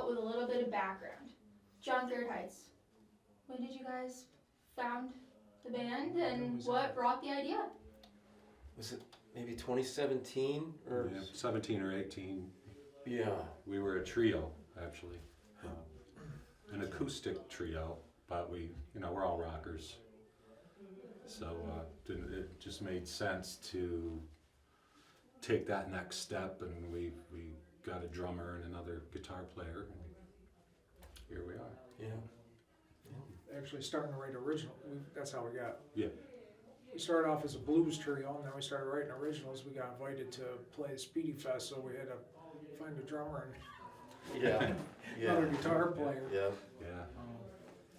out with a little bit of background. Junkyard Heights. When did you guys found the band, and what brought the idea? Was it maybe 2017 or 17 or 18? Yeah. We were a trio, actually, an acoustic trio, but we're all rockers. So it just made sense to take that next step, and we got a drummer and another guitar player, and here we are. Yeah. Actually starting to write original. That's how we got. Yeah. We started off as a blues trio, and then we started writing originals. We got invited to play the Speedy Fest, so we had to find a drummer and Yeah. another guitar player. Yeah. Yeah.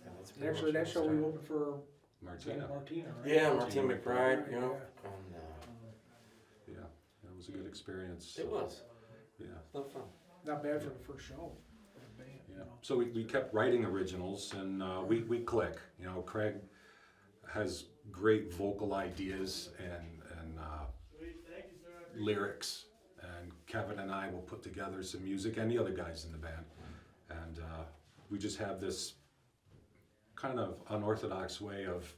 Yeah, that's And actually, that show we opened for Martina. Martina, right? Yeah, Martina McBride, you know. Yeah. And, Yeah, it was a good experience. it was. Yeah. It was fun. Not bad for the first show for the band. Yeah. So we kept writing originals, and we click. You know, Craig has great vocal ideas and lyrics, and Kevin and I will put together some music, and the other guys in the band, and we just have this kind of unorthodox way of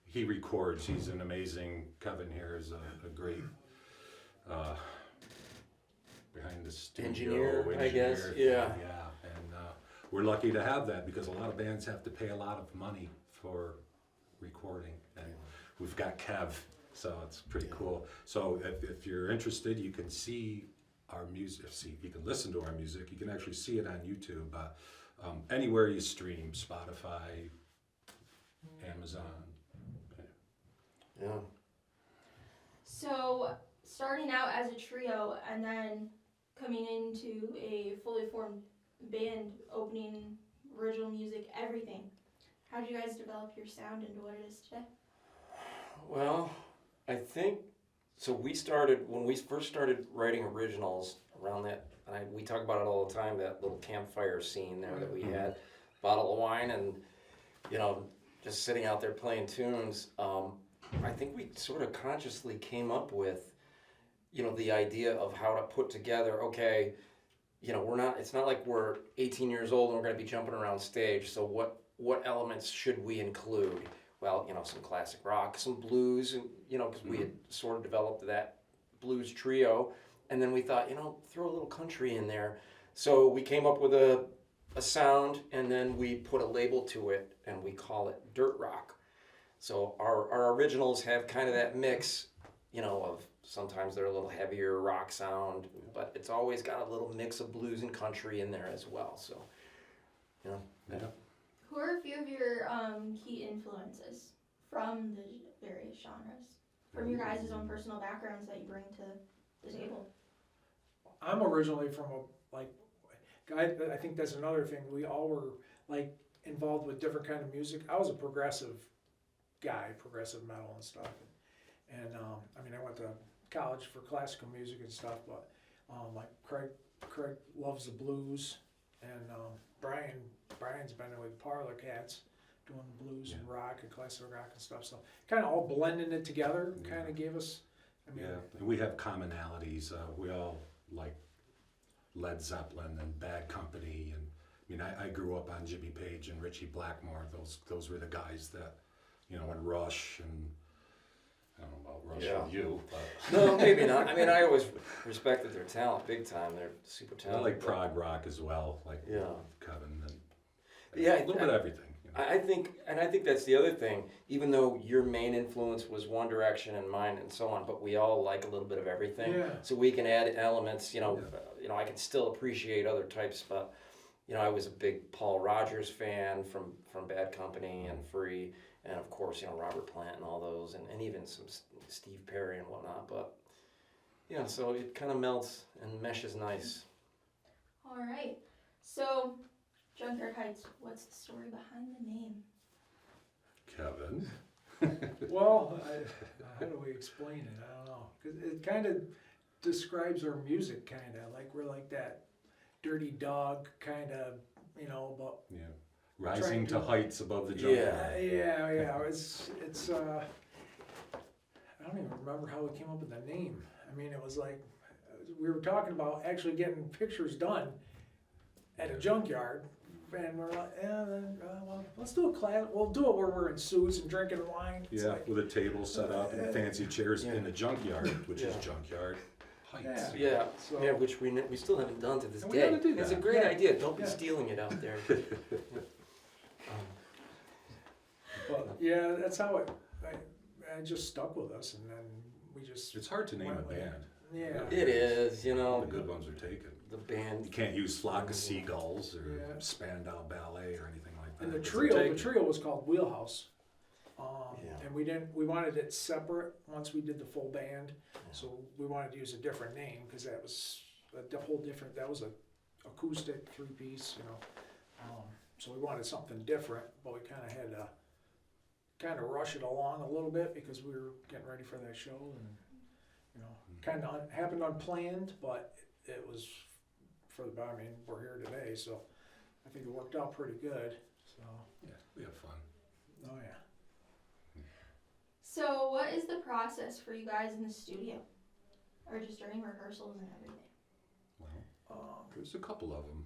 he records. He's an amazing. Kevin here is a great behind the studio Engineer, I guess. Yeah. Yeah, and we're lucky to have that, because a lot of bands have to pay a lot of money for recording, and we've got Kev, so it's pretty cool. So if you're interested, you can see our music. You can listen to our music. You can actually see it on YouTube. Anywhere you stream, Spotify, Amazon. Yeah. So, starting out as a trio and then coming into a fully formed band, opening original music, everything. How did you guys develop your sound into what it is today? Well, I think so. When we first started writing originals around that, and we talk about it all the time. That little campfire scene there that we had, bottle of wine, and just sitting out there playing tunes. I think we sort of consciously came up with, the idea of how to put together. Okay, it's not like we're 18 years old and we're going to be jumping around stage. So what elements should we include? Well, some classic rock, some blues, and because we had sort of developed that blues trio, and then we thought, throw a little country in there. So we came up with a sound, and then we put a label to it, and we call it dirt rock. So our originals have kind of that mix, of sometimes they're a little heavier rock sound, but it's always got a little mix of blues and country in there as well. So, Yeah. Who are a few of your key influences from the various genres? From your guys' own personal backgrounds that you bring to the table? I'm originally from I think that's another thing. We all were involved with different kind of music. I was a progressive guy, progressive metal and stuff. And I went to college for classical music and stuff, but Craig loves the blues, and Brian's been with Parlor Cats doing blues and rock and classical rock and stuff. So kind of all blending it together kind of gave us. And we have commonalities. We all like Led Zeppelin and Bad Company, and I grew up on Jimmy Page and Ritchie Blackmore. Those were the guys that, and Rush, and I don't know about Rush with you, but no, maybe not. I always respected their talent big time. They're super I talented. like prog rock as well, like Kevin, and a little bit of everything. I think that's the other thing. Even though your main influence was One Direction and mine and so on, but we all like a little bit of everything. Yeah. So we can add elements. I can still appreciate other types, but I was a big Paul Rogers fan from Bad Company and Free, and of course Robert Plant and all those, and even some Steve Perry and whatnot. But so it kind of melts and meshes nice. All right. So, Junkyard Heights, what's the story behind the name? Kevin. Well, how do we explain it? I don't know, because it kind of describes our music, kind of like we're like that dirty dog kind of, but Rising to heights above the jungle. yeah. It's I don't even remember how we came up with the name. It was like we were talking about actually getting pictures done, at a junkyard. And we're like, yeah, well, let's do a class. We'll do it where we're in suits and drinking wine. It's Yeah, like, with a table set up and fancy chairs Yeah. in the junkyard, which is Yeah. Junkyard Heights. Yeah, So- yeah, which we still haven't done to this And we day. gotta do It's a that. great Yeah. idea. Don't be Yeah. stealing it out there. but yeah, that's how I just stuck with us, and then we just It's hard to name a Went with it. band. yeah. It is, you All know, the good ones are taken. the band. You can't use Flock of Seagulls or Yeah. Spandau Ballet or anything like that. And the 'cause trio, they're the taken. trio was called Wheelhouse. Yeah. And we wanted it separate once we did the full band. So we wanted to use a different name because that was a whole different, that was a acoustic 3-piece, you know. So we wanted something different, but we kind of had to kind of rush it along a little bit because we were getting ready for that show, and you know, kind of happened unplanned, but it was for the best. I mean, we're here today, so I think it worked out pretty good. So, Yeah, we have fun. oh yeah. So, what is the process for you guys in the studio, or just during rehearsals and everything? Well, there's a couple of them.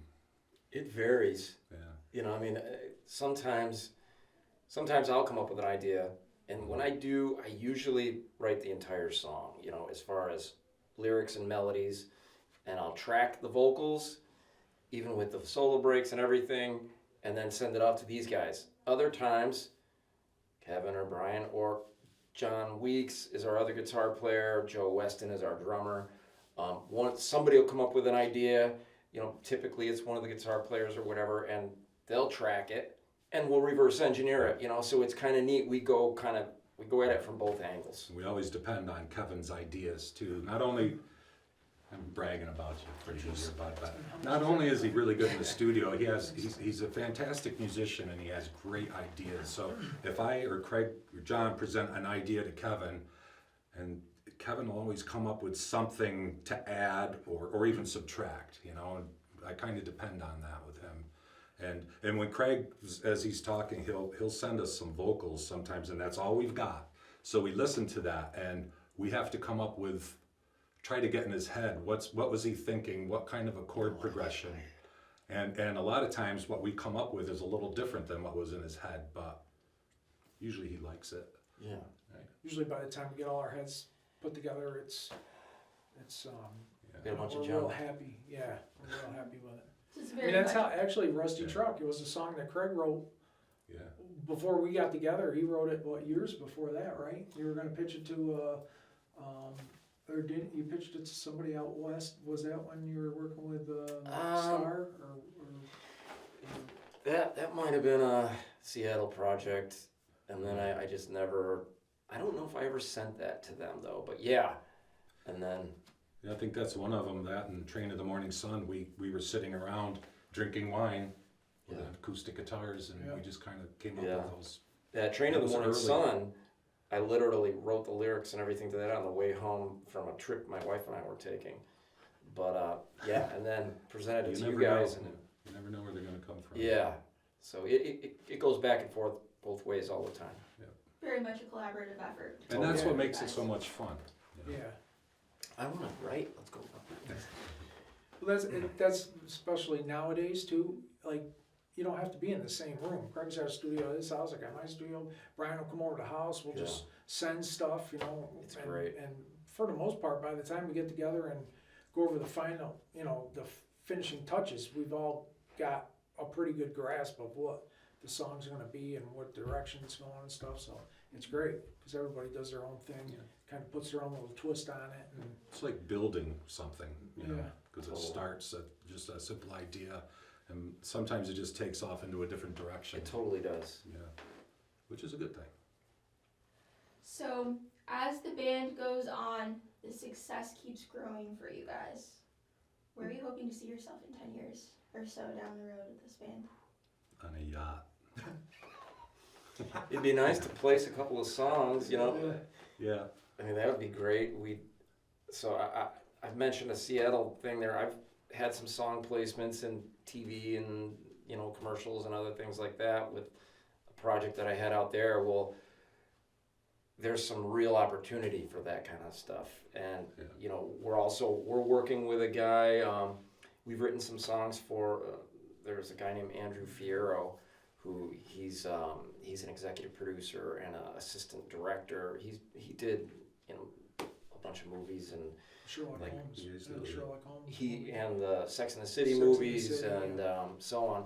It varies. Yeah. You know, I mean, sometimes I'll come up with an idea, and when I do, I usually write the entire song, you know, as far as lyrics and melodies, and I'll track the vocals, even with the solo breaks and everything, and then send it off to these guys. Other times, Kevin or Brian or John Weeks is our other guitar player, Joe Weston is our drummer. Somebody will come up with an idea, you know, typically it's one of the guitar players or whatever, and they'll track it, and we'll reverse engineer it, you know, so it's kind of neat. We go at it from both angles. We always depend on Kevin's ideas too. Not only, I'm bragging about you pretty good here, bud, but not only is he really good in the studio, he's a fantastic musician and he has great ideas. So if I or Craig or John present an idea to Kevin, and Kevin will always come up with something to add or even subtract, you know, and I kind of depend on that with him. And when Craig, as he's talking, he'll send us some vocals sometimes, and that's all we've got. So we listen to that, and we have to come up with, try to get in his head, what was he thinking, what kind of a chord progression. And a lot of times what we come up with is a little different than what was in his head, but usually he likes it. Yeah. Usually by the time we get all our heads put together, it's Got a bunch we're of real junk. happy. Yeah, we're real happy with it. It's I very mean, that's much- how actually Rusty Yeah. Truck. It was a song that Craig wrote Yeah. before we got together. He wrote it years before that, right? You were gonna pitch it to, or didn't you pitched it to somebody out west? Was that when you were working with Star or That might have been a Seattle project, and then I just never, I don't know if I ever sent that to them though, but yeah. And then, Yeah, I think that's one of them, that and Train of the Morning Sun. We were sitting around drinking wine with Yeah. acoustic guitars, and Yeah. we just kind of came up Yeah. with those. that Train That of the was Morning early. Sun, I literally wrote the lyrics and everything to that on the way home from a trip my wife and I were taking. But yeah, and then presented it to you never guys, know. and You never know where they're going to come from. yeah, so it goes back and forth both ways all the time. very much a collaborative effort. And that's Yeah. what makes it so much fun. you know? yeah? I want to write. Let's go. Well, that's especially nowadays too. Like, you don't have to be in the same room. Craig's got a studio at his house. I got my studio. Brian will come over to the house. We'll just send stuff, you know. It's and, great. And for the most part, by the time we get together and go over the final, you know, the finishing touches, we've all got a pretty good grasp of what the song's going to be and what direction it's going and stuff. So it's great because everybody does their own thing, Yeah. kind of puts their own little twist on it. And It's like building something, you know, Yeah. because it Totally. starts at just a simple idea, and sometimes it just takes off into a different direction. It totally does. Yeah, which is a good thing. So, as the band goes on, the success keeps growing for you guys. Where are you hoping to see yourself in 10 years or so down the road with this band? On a yacht. It'd be nice to place a couple of songs, you know. Yeah. I mean, that would be great. I've mentioned a Seattle thing there. I've had some song placements in TV and, you know, commercials and other things like that with a project that I had out there. Well, there's some real opportunity for that kind of stuff. And, Yeah. you know, we're working with a guy, we've written some songs for there's a guy named Andrew Fierro, who he's an executive producer and an assistant director. He did a bunch of movies and Sherlock like, Holmes. years Yeah, later. Sherlock Holmes. he and the Sex and the City Sex and the movies City, and so on.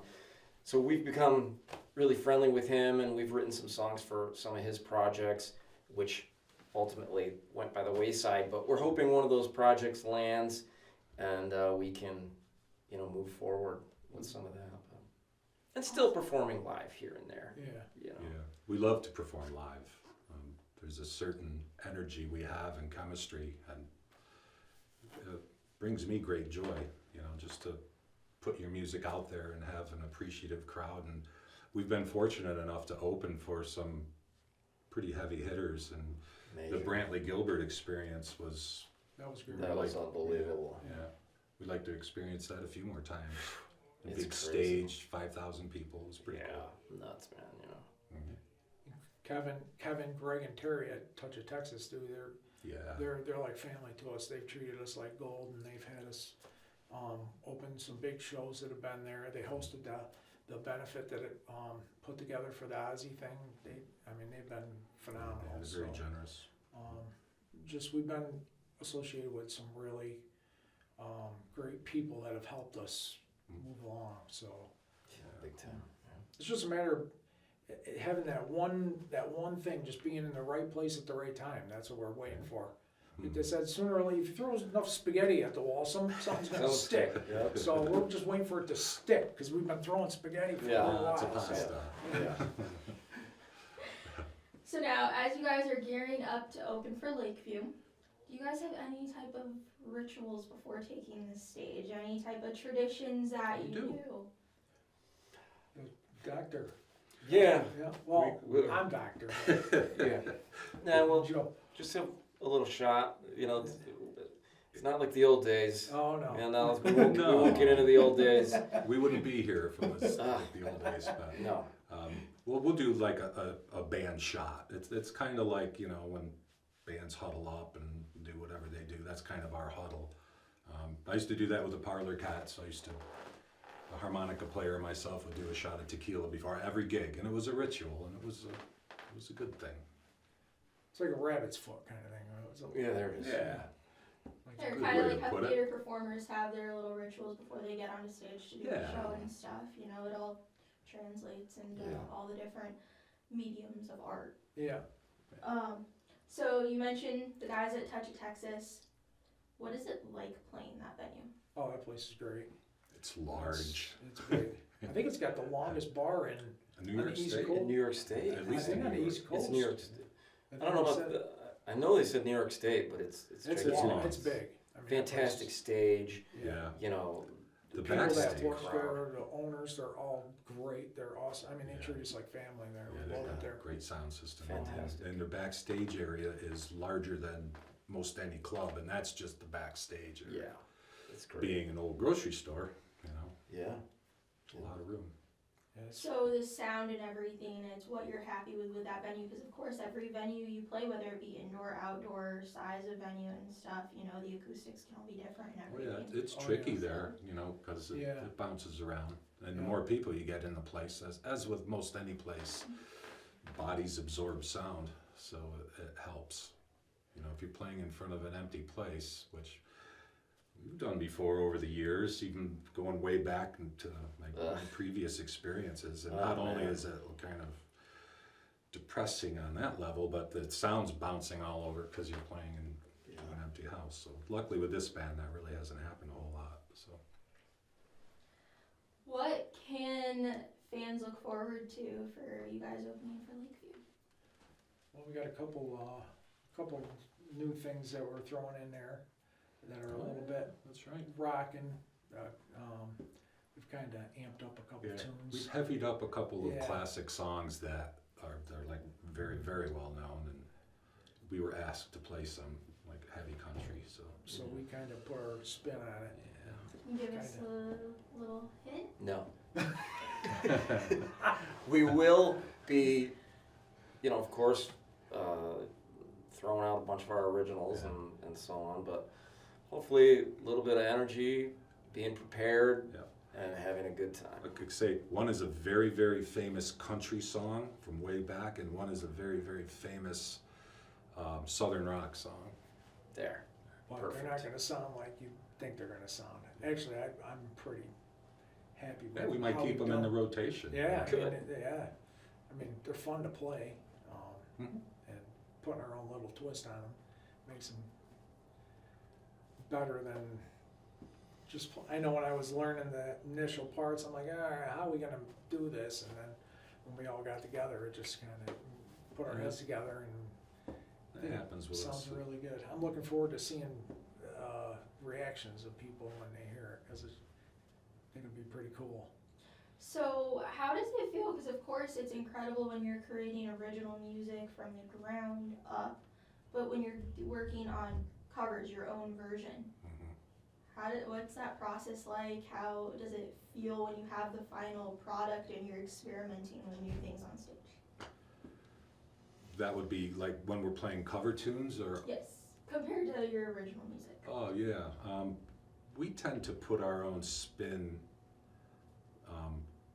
So we've become really friendly with him, and we've written some songs for some of his projects, which ultimately went by the wayside. But we're hoping one of those projects lands, and we can, move forward with some of that. And still performing live here and there. Yeah. Yeah, we love to perform live. There's a certain energy we have and chemistry, and it brings me great joy, just to put your music out there and have an appreciative crowd. And we've been fortunate enough to open for some pretty heavy hitters, and Major. the Brantley Gilbert experience was, That was great. That was unbelievable. yeah, we'd like to experience that a few more times. A It's big crazy. stage, 5,000 people, it was pretty cool. Nuts, man. Mhm. Kevin, Greg, and Terry at Touch of Texas do. Yeah. They're like family to us. They've treated us like gold, and they've had us open some big shows that have been there. They hosted the benefit that it put together for the Ozzy thing. They've been phenomenal. Yeah, they're very So, generous. we've been associated with some really great people that have helped us move along. So Yeah, big time. it's just a matter of having that one thing, just being in the right place at the right time. That's what we're waiting for. Mhm. They said sooner or later, if you throw enough spaghetti at the wall, something's gonna That'll stick. Yep. So we're just waiting for it to stick, because we've been throwing spaghetti for Yeah, a little Lots of while. So. pasta. Yeah. So now, as you guys are gearing up to open for Lakeview, do you guys have any type of rituals before taking the stage? Any type of traditions that We you do. Doctor. Yeah. Yeah. Well, We- I'm doctor. Yeah. Nah, well, Joe. just have a little shot. It's not like the old days. Oh no. We won't get into the old days. We wouldn't be here if it was Ah. like the old days, but No. we'll do like a band shot. It's kind of like, when bands huddle up and do whatever they do. That's kind of our huddle. I used to do that with the Parlor Cats. The harmonica player and myself would do a shot of tequila before every gig, and it was a ritual, and it was a good thing. It's like a rabbit's foot kind of thing. Right? It's a- Yeah, there it is. Yeah. Like They're Good kind way of to like how put it. theater performers have their little rituals before they get onto stage to do the Yeah. show and stuff. It all translates into Yeah. all the different mediums of art. yeah. So you mentioned the guys at Touch of Texas. What is it like playing that venue? Oh, that place is great. It's large. It's big. I think it's got the longest bar in. New York On the East State. Coast. In New York State. At I least think in on the New East York. Coast. It's New York State. I think don't know they about said- I know they said New York State, but it's It's long. gigantic. It's big. I mean, Fantastic that stage. place- Yeah. The The people that backstage. work there, the owners, they're all great. They're awesome. I mean, they Yeah. treat us like family there. Yeah, We they've love it got a there. great sound system. Fantastic. And their backstage area is larger than most any club, and that's just the backstage area. Yeah. It's great. Being an old grocery store, Yeah. it's a lot of room. Yeah, it's- So the sound and everything, it's what you're happy with that venue, because of course every venue you play, whether it be indoor, outdoor, size of venue and stuff, the acoustics can all be different and Well, yeah, everything. it's Oh, tricky yeah. there, because Yeah. it bounces around. And the Yeah. more people you get in the place, as with most any place, bodies absorb sound, so it helps. If you're playing in front of an empty place, which we've done before over the years, even going way back into my previous experiences, and not only man. is it kind of depressing on that level, but the sound's bouncing all over because you're playing in an empty house. So luckily with this band, that really hasn't happened a whole lot. So What can fans look forward to for you guys opening for Lakeview? Well, we got a couple new things that we're throwing in there that are a little bit that's right. rocking. We've kind of amped up a couple We've tunes. heavied up a couple of Yeah. classic songs that they're like very, very well known, and we were asked to play some like heavy country. So we kind of put our spin on it. Can you give us a little hint? No. We will be, of course, throwing out a bunch of our originals and so on, but hopefully a little bit of energy, being prepared, Yeah. and having a good time. I could say one is a very, very famous country song from way back, and one is a very, very famous Southern rock song. There. But they're not Perfect. gonna sound like you think they're gonna sound. Actually, I'm pretty happy with Yeah, we might how keep we've them in the done. rotation. Yeah, I mean, Good. yeah. I mean, they're fun to play, Mhm. and putting our own little twist on them makes them better than just. I know when I was learning the initial parts, I'm like, all right, how are we gonna do this? And then when we all got together, it just kind of put our heads together, and That happens with us. sounds really good. I'm looking forward to seeing reactions of people when they hear it, because I think it'd be pretty cool. So how does it feel? Because of course it's incredible when you're creating original music from the ground up, but when you're working on covers, your own version, Mhm. what's that process like? How does it feel when you have the final product and you're experimenting with new things on stage? That would be like when we're playing cover tunes, or Yes, compared to your original music. oh yeah, we tend to put our own spin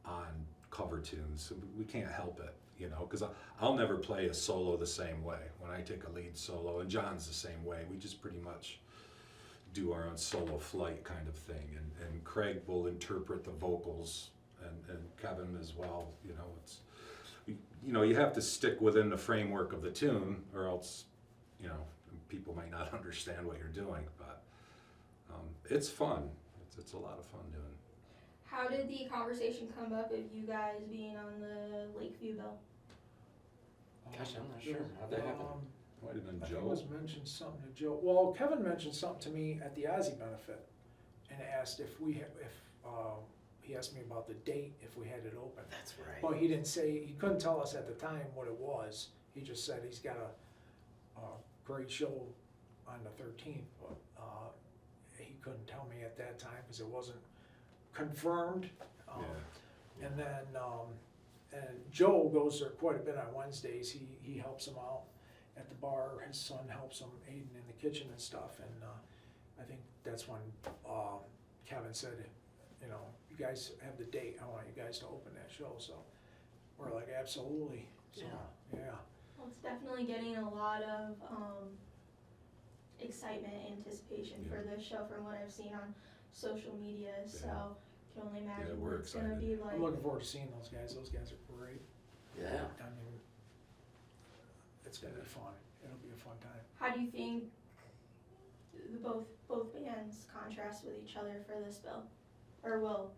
on cover tunes. We can't help it, you know, because I'll never play a solo the same way. When I take a lead solo, and John's the same way, we just pretty much do our own solo flight kind of thing. And Craig will interpret the vocals, and Kevin as well. You know, you have to stick within the framework of the tune, or else, you know, people might not understand what you're doing. But it's fun. It's a lot of fun doing. How did the conversation come up of you guys being on the Lakeview bill? Gosh, I'm not sure. How'd that happen? Might have been I think it Joe. was mentioned something to Joe. Well, Kevin mentioned something to me at the Ozzy benefit, and asked if he asked me about the date, if we had it open. That's right. Well, he didn't say, he couldn't tell us at the time what it was. He just said he's got a great show on the 13th, but he couldn't tell me at that time because it wasn't confirmed. Yeah. And then, and Joe goes there quite a bit on Wednesdays. He helps him out at the bar. His son helps him aiding in the kitchen and stuff. And I think that's when Kevin said, you know, you guys have the date. I want you guys to open that show. So we're like, absolutely. So, yeah. Well, it's definitely getting a lot of excitement, anticipation for this show from what I've seen on social media. So I can only imagine we're what it's gonna excited. be like. I'm looking forward to seeing those guys. Those guys are great. Yeah. I mean, it's gonna be fun. It'll be a fun time. How do you think both bands contrast with each other for this bill, or will?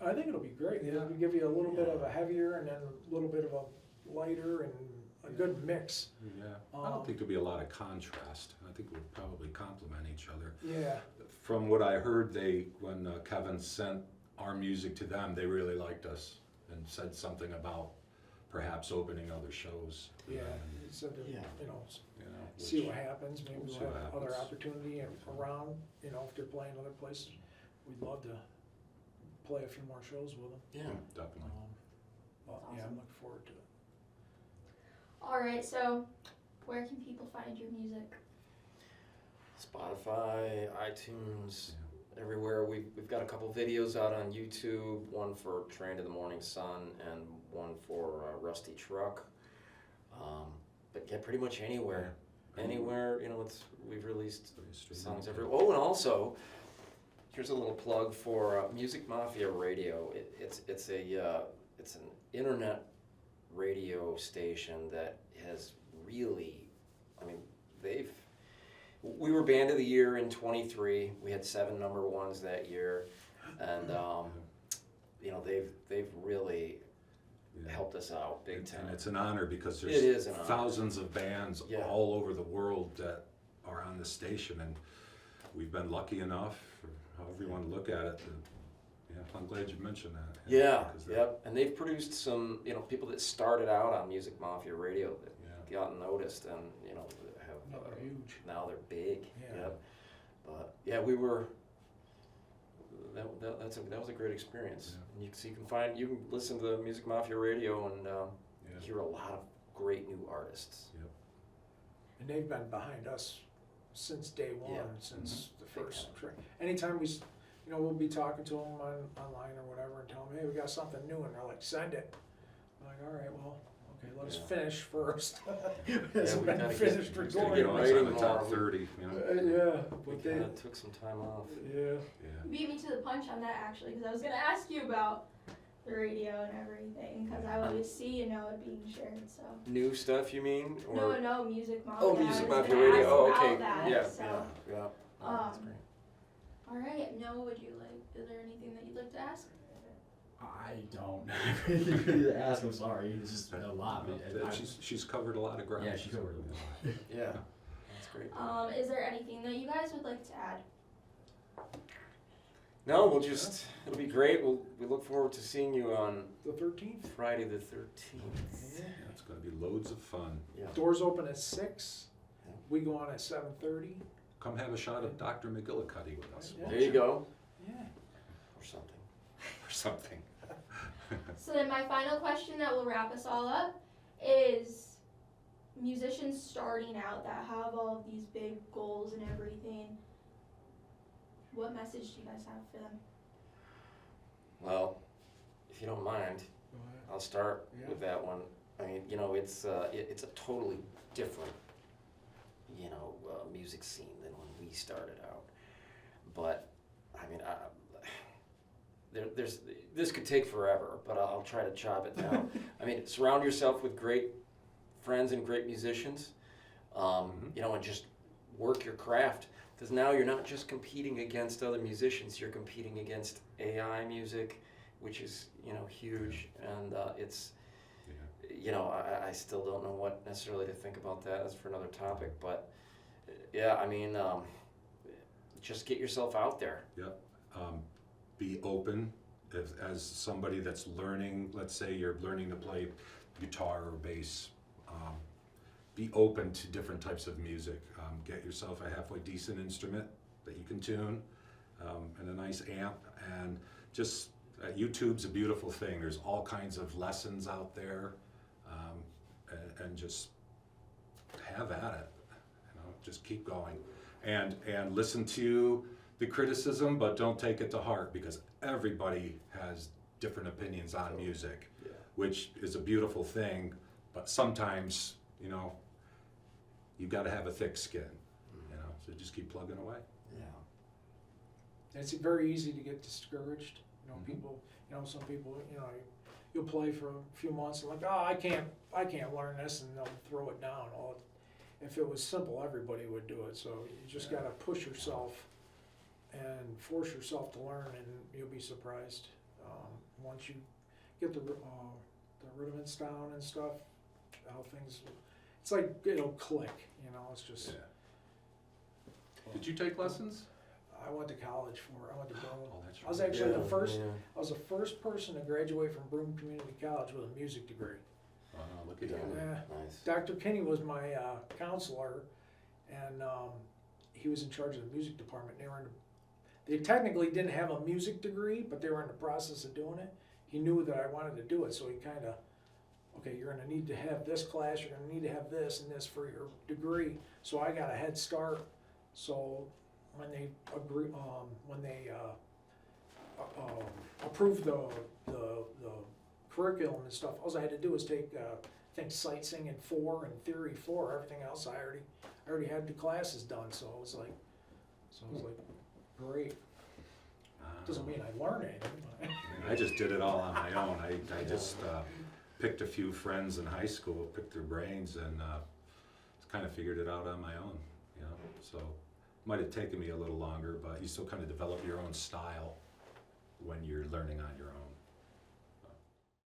I think it'll be great. It'll give you a little bit of a heavier and then a little bit of a lighter and a good mix. Yeah. I don't think there'll be a lot of contrast. I think we'll probably complement each other. Yeah. From what I heard, when Kevin sent our music to them, they really liked us and said something about perhaps opening other shows. for Yeah. them, He said to, Yeah. you know, you know, see which- what happens. Maybe we'll we'll see what have other happens. opportunity around. You know, if they're playing other places, we'd love to play a few more shows with them. Yeah. Definitely. But yeah, I'm looking forward to it. All right, so where can people find your music? Spotify, iTunes, everywhere. We've got a couple videos out on YouTube. One for Train to the Morning Sun and one for Rusty Truck. But yeah, pretty much anywhere. Anywhere, you know, we've released songs everywhere. Oh, and also, here's a little plug for Music Mafia Radio. It's an internet radio station that has really, I mean, we were Band of the Year in 23. We had 7 number ones that year, and you know, they've really helped us out big time. And it's an honor because It is there's an honor. thousands of bands Yeah. all over the world that are on the station, and we've been lucky enough, or however you want to look at it, I'm glad you mentioned that. Yeah, because yep. And they've produced some, you know, people that started out on Music Mafia Radio that got noticed and, you know, Now they're huge. now they're big. Yeah. Yep. But yeah, we were. That was a great experience. Yeah. And you can listen to Music Mafia Radio and Yeah. hear a lot of great new artists. And they've been behind us since day one, Yeah. since the Big first time. track. Anytime we'll be talking to them online or whatever and telling hey, we got something new, and they're like, send it. I'm like, all right, well, okay, let's Yeah. finish first. Yeah, It's we been gotta finished Gotta Gotta get get on writing the top more. 30, you know? Yeah, We but they, kinda took some time off. yeah. Yeah. Beat me to the punch on that actually, because I was gonna ask you about the radio and everything, because I always see, it being shared. So. New stuff, you mean? No, music mafia. Oh, I music was mafia gonna radio. ask Oh, about okay. that, Yeah, so. yeah. Oh, that's Um, great. All right. Noah, would you like? Is there anything that you'd like to ask? I don't really to ask. I'm sorry. It's just a lot. But She's covered a lot of ground. yeah, she covered a lot. Yeah, that's great. Is there anything that you guys would like to add? No, it'll be great. We look forward to seeing you on The 13th. Friday the 13th. Yeah. Yeah, it's gonna be loads of fun. Yeah. Doors open at 6. Yeah. We go on at 7:30. Come have a shot of Dr. McGillicuddy with us. Yeah. There you go. Yeah. Or something. Or something. So then my final question that will wrap us all up is musicians starting out that have all of these big goals and everything, what message do you guys have for them? Well, if you don't mind, I'll start Yeah. with that one. I mean, it's a totally different, music scene than when we started out. But I mean, this could take forever, but I'll try to chop it down. I mean, surround yourself with great friends and great musicians, and just work your craft. Because now you're not just competing against other musicians, you're competing against AI music, which is, huge. And it's, I still don't know what necessarily to think about that. That's for another topic. But yeah, I mean, just get yourself out there. Be open as somebody that's learning. Let's say you're learning to play guitar or bass. Be open to different types of music. Get yourself a halfway decent instrument that you can tune, and a nice amp. And just YouTube's a beautiful thing. There's all kinds of lessons out there, and just have at it. Just keep going, and listen to the criticism, but don't take it to heart, because everybody has different opinions on music, which is a beautiful thing. But sometimes, you've got to have a thick skin, so just keep plugging away. Yeah. It's very easy to get discouraged. Mhm. People, some people, you'll play for a few months and like, oh, I can't learn this, and they'll throw it down. Well, if it was simple, everybody would do it. So you just got to push yourself and force yourself to learn, and you'll be surprised. Once you get the rudiments down and stuff, how things, it's like it'll click. It's just. Yeah. Did you take lessons? I went to college for it. I went to Broome. Oh, that's I was right. actually the Yeah, first. yeah. I was the first person to graduate from Broome Community College with a music degree. Look at Yeah. you. Yeah. Nice. Dr. Kinney was my counselor, and he was in charge of the music department. They technically didn't have a music degree, but they were in the process of doing it. He knew that I wanted to do it, so he kind of, okay, you're going to need to have this class, you're going to need to have this and this for your degree. So I got a head start. So when they approved the curriculum and stuff, all I had to do was take I think sight singing 4 and theory 4. Everything else I already had the classes done. So it was like great. Doesn't mean I learned anything. But I just did it all on my own. I just picked a few friends in high school, picked their brains, and kind of figured it out on my own. So it might have taken me a little longer, but you still kind of develop your own style when you're learning on your own.